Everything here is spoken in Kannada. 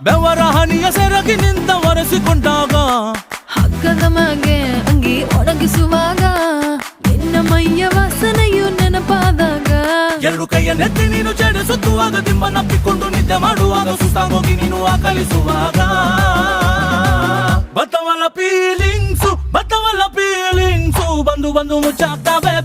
ಬೆವರ ಹನಿಯ ಸೆರಗಿ ನಿಂತ ಒರೆಸಿಕೊಂಡಾಗ ಹಗ್ಗದ ಮ್ಯಾಗೆ ಅಂಗಿ ಒಣಗಿಸುವಾಗ ನಿನ್ನ ಮೈಯ ವಾಸನೆಯು ನೆನಪಾದಾಗ ಎರಡು ಕೈಯ ನೆತ್ತಿ ನೀನು ಜಡಿಸುತ್ತುವಾಗ ದಿಮ್ಮನಪ್ಪಿಕೊಂಡು ನಿದ್ದೆ ಮಾಡುವಾಗ ಸುಸ್ತಾಗೋಗಿ ನೀನು ಆಕಲಿಸುವಾಗ ಬತ್ತವಲ್ಲ ಫೀಲಿಂಗ್ಸು ಬಂದು ಬಂದು ಮುಚ್ಚಾಗ್ತಾವೆ